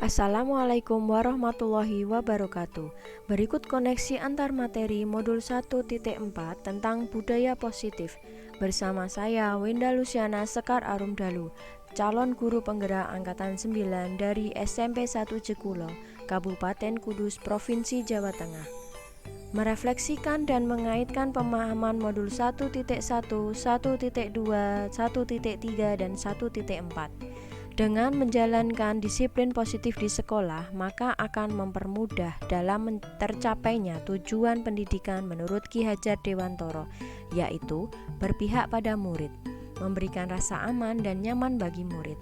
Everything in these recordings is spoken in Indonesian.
Assalamualaikum warahmatullahi wabarakatuh. Berikut koneksi antar materi modul 1.4 tentang budaya positif bersama saya Winda Luciana Sekar Arumdalu, calon guru penggerak angkatan 9 dari SMP 1 Jekulo, Kabupaten Kudus, Provinsi Jawa Tengah. Merefleksikan dan mengaitkan pemahaman modul 1.1, 1.2, 1.3, dan 1.4. Dengan menjalankan disiplin positif di sekolah, maka akan mempermudah dalam tercapainya tujuan pendidikan menurut Ki Hajar Dewantoro, yaitu berpihak pada murid, memberikan rasa aman dan nyaman bagi murid.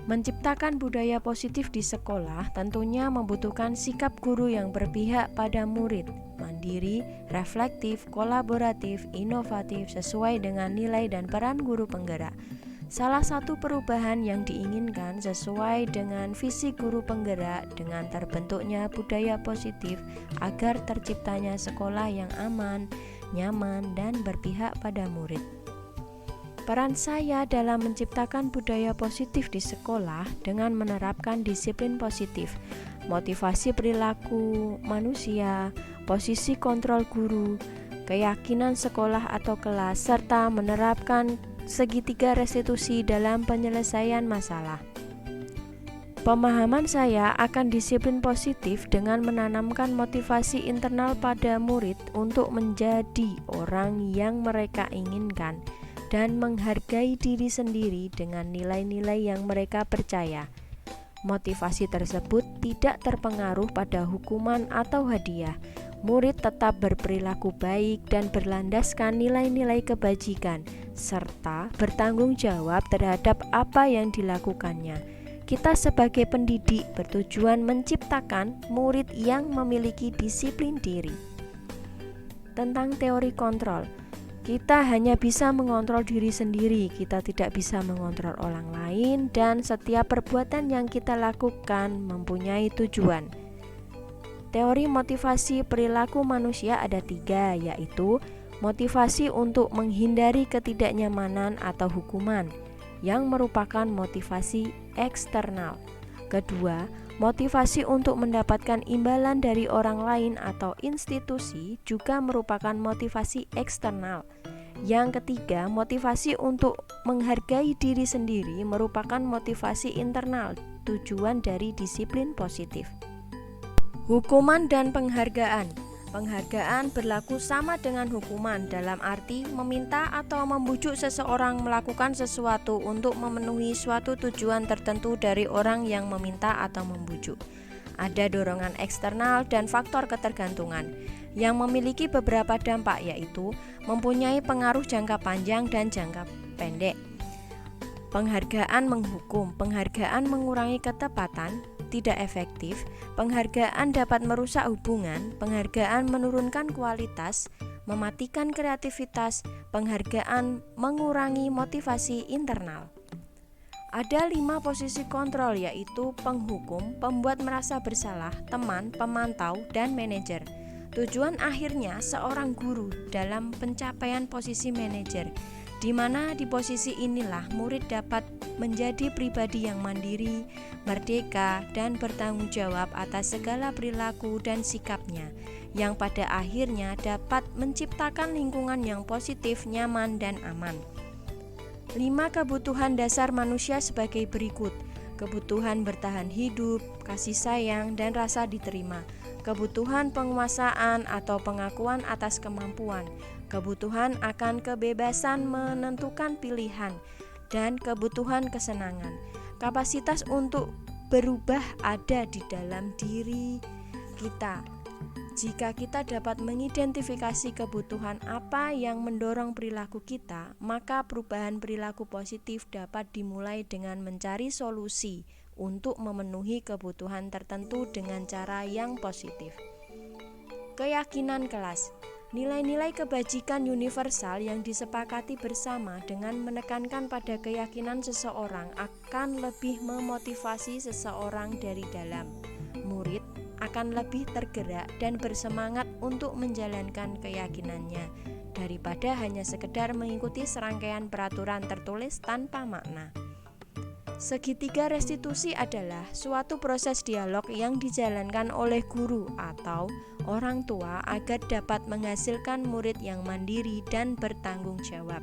Menciptakan budaya positif di sekolah tentunya membutuhkan sikap guru yang berpihak pada murid, mandiri, reflektif, kolaboratif, inovatif, sesuai dengan nilai dan peran guru penggerak. Salah satu perubahan yang diinginkan sesuai dengan visi guru penggerak dengan terbentuknya budaya positif agar terciptanya sekolah yang aman, nyaman, dan berpihak pada murid. Peran saya dalam menciptakan budaya positif di sekolah dengan menerapkan disiplin positif, motivasi perilaku manusia, posisi kontrol guru, keyakinan sekolah atau kelas, serta menerapkan segitiga restitusi dalam penyelesaian masalah. Pemahaman saya akan disiplin positif dengan menanamkan motivasi internal pada murid untuk menjadi orang yang mereka inginkan dan menghargai diri sendiri dengan nilai-nilai yang mereka percaya. Motivasi tersebut tidak terpengaruh pada hukuman atau hadiah. Murid tetap berperilaku baik dan berlandaskan nilai-nilai kebajikan, serta bertanggung jawab terhadap apa yang dilakukannya. Kita sebagai pendidik bertujuan menciptakan murid yang memiliki disiplin diri. Tentang teori kontrol, kita hanya bisa mengontrol diri sendiri, kita tidak bisa mengontrol orang lain, dan setiap perbuatan yang kita lakukan mempunyai tujuan. Teori motivasi perilaku manusia ada 3, yaitu motivasi untuk menghindari ketidaknyamanan atau hukuman, yang merupakan motivasi eksternal. Kedua, motivasi untuk mendapatkan imbalan dari orang lain atau institusi juga merupakan motivasi eksternal. Yang ketiga, motivasi untuk menghargai diri sendiri merupakan motivasi internal, tujuan dari disiplin positif. Hukuman dan penghargaan. Penghargaan berlaku sama dengan hukuman dalam arti meminta atau membujuk seseorang melakukan sesuatu untuk memenuhi suatu tujuan tertentu dari orang yang meminta atau membujuk. Ada dorongan eksternal dan faktor ketergantungan yang memiliki beberapa dampak, yaitu mempunyai pengaruh jangka panjang dan jangka pendek. Penghargaan menghukum, penghargaan mengurangi ketepatan, tidak efektif, penghargaan dapat merusak hubungan, penghargaan menurunkan kualitas, mematikan kreativitas, penghargaan mengurangi motivasi internal. Ada 5 posisi kontrol, yaitu penghukum, pembuat merasa bersalah, teman, pemantau, dan manajer. Tujuan akhirnya seorang guru dalam pencapaian posisi manajer, di mana di posisi inilah murid dapat menjadi pribadi yang mandiri, merdeka, dan bertanggung jawab atas segala perilaku dan sikapnya, yang pada akhirnya dapat menciptakan lingkungan yang positif, nyaman, dan aman. 5 kebutuhan dasar manusia sebagai berikut: kebutuhan bertahan hidup, kasih sayang, dan rasa diterima, kebutuhan penguasaan atau pengakuan atas kemampuan, kebutuhan akan kebebasan menentukan pilihan, dan kebutuhan kesenangan. Kapasitas untuk berubah ada di dalam diri kita. Jika kita dapat mengidentifikasi kebutuhan apa yang mendorong perilaku kita, maka perubahan perilaku positif dapat dimulai dengan mencari solusi untuk memenuhi kebutuhan tertentu dengan cara yang positif. Keyakinan kelas. Nilai-nilai kebajikan universal yang disepakati bersama dengan menekankan pada keyakinan seseorang akan lebih memotivasi seseorang dari dalam. Murid akan lebih tergerak dan bersemangat untuk menjalankan keyakinannya daripada hanya sekedar mengikuti serangkaian peraturan tertulis tanpa makna. Segitiga restitusi adalah suatu proses dialog yang dijalankan oleh guru atau orang tua agar dapat menghasilkan murid yang mandiri dan bertanggung jawab.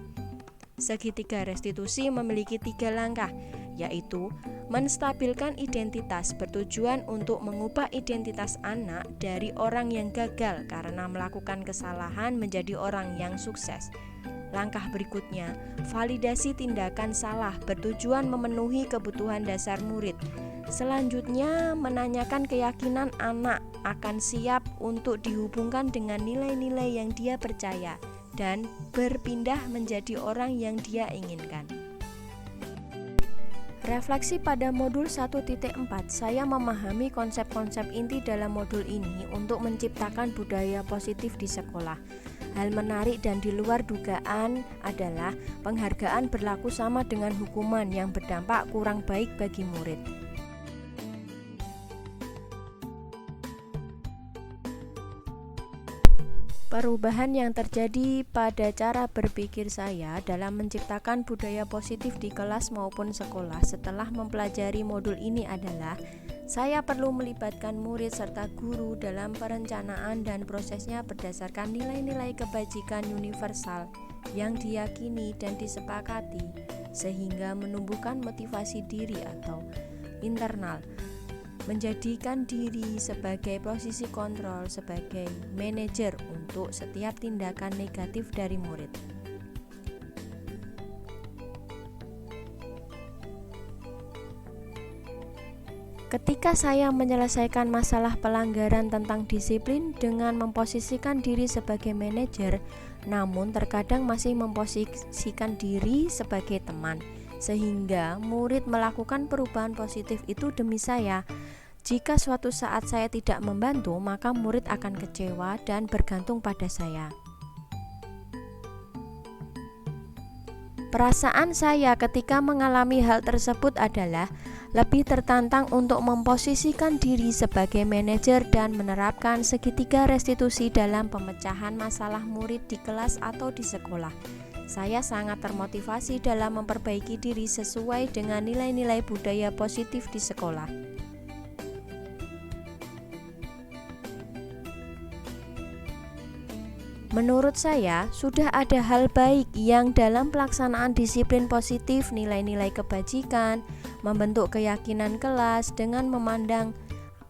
Segitiga restitusi memiliki 3 langkah, yaitu menstabilkan identitas bertujuan untuk mengubah identitas anak dari orang yang gagal karena melakukan kesalahan menjadi orang yang sukses. Langkah berikutnya, validasi tindakan salah bertujuan memenuhi kebutuhan dasar murid. Selanjutnya, menanyakan keyakinan anak akan siap untuk dihubungkan dengan nilai-nilai yang dia percaya dan berpindah menjadi orang yang dia inginkan. Refleksi pada modul 1.4, saya memahami konsep-konsep inti dalam modul ini untuk menciptakan budaya positif di sekolah. Hal menarik dan di luar dugaan adalah penghargaan berlaku sama dengan hukuman yang berdampak kurang baik bagi murid. Perubahan yang terjadi pada cara berpikir saya dalam menciptakan budaya positif di kelas maupun sekolah setelah mempelajari modul ini adalah saya perlu melibatkan murid serta guru dalam perencanaan dan prosesnya berdasarkan nilai-nilai kebajikan universal yang diyakini dan disepakati sehingga menumbuhkan motivasi diri atau internal, menjadikan diri sebagai posisi kontrol sebagai manajer untuk setiap tindakan negatif dari murid. Ketika saya menyelesaikan masalah pelanggaran tentang disiplin dengan memposisikan diri sebagai manajer, namun terkadang masih memposisikan diri sebagai teman, sehingga murid melakukan perubahan positif itu demi saya. Jika suatu saat saya tidak membantu, maka murid akan kecewa dan bergantung pada saya. Perasaan saya ketika mengalami hal tersebut adalah lebih tertantang untuk memposisikan diri sebagai manajer dan menerapkan segitiga restitusi dalam pemecahan masalah murid di kelas atau di sekolah. Saya sangat termotivasi dalam memperbaiki diri sesuai dengan nilai-nilai budaya positif di sekolah. Menurut saya, sudah ada hal baik yang dalam pelaksanaan disiplin positif, nilai-nilai kebajikan, membentuk keyakinan kelas dengan memandang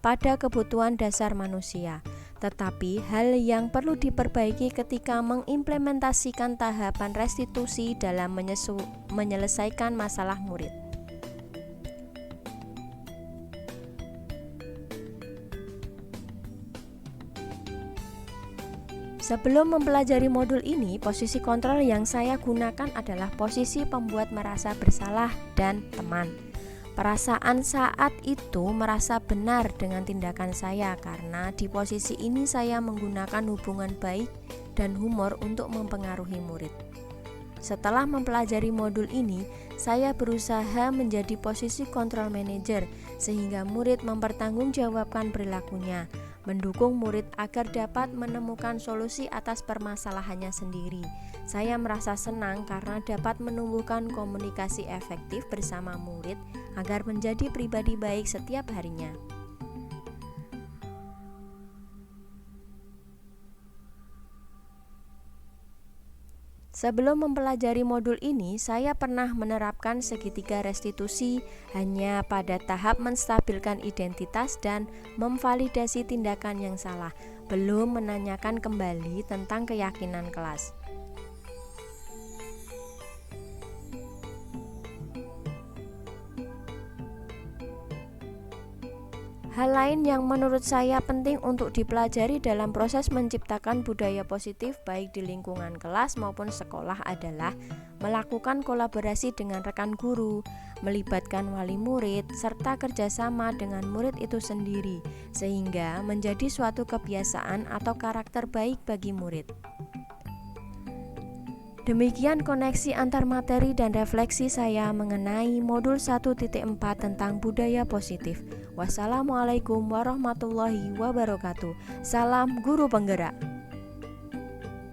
pada kebutuhan dasar manusia. Tetapi hal yang perlu diperbaiki ketika mengimplementasikan tahapan restitusi dalam menyelesaikan masalah murid. Sebelum mempelajari modul ini, posisi kontrol yang saya gunakan adalah posisi pembuat merasa bersalah dan teman. Perasaan saat itu merasa benar dengan tindakan saya karena di posisi ini saya menggunakan hubungan baik dan humor untuk mempengaruhi murid. Setelah mempelajari modul ini, saya berusaha menjadi posisi kontrol manager sehingga murid mempertanggungjawabkan perilakunya, mendukung murid agar dapat menemukan solusi atas permasalahannya sendiri. Saya merasa senang karena dapat menumbuhkan komunikasi efektif bersama murid agar menjadi pribadi baik setiap harinya. Sebelum mempelajari modul ini, saya pernah menerapkan segitiga restitusi hanya pada tahap menstabilkan identitas dan memvalidasi tindakan yang salah, belum menanyakan kembali tentang keyakinan kelas. Hal lain yang menurut saya penting untuk dipelajari dalam proses menciptakan budaya positif baik di lingkungan kelas maupun sekolah adalah melakukan kolaborasi dengan rekan guru, melibatkan wali murid, serta kerjasama dengan murid itu sendiri, sehingga menjadi suatu kebiasaan atau karakter baik bagi murid. Demikian koneksi antar materi dan refleksi saya mengenai modul 1.4 tentang budaya positif. Wassalamualaikum warahmatullahi wabarakatuh. Salam guru penggerak.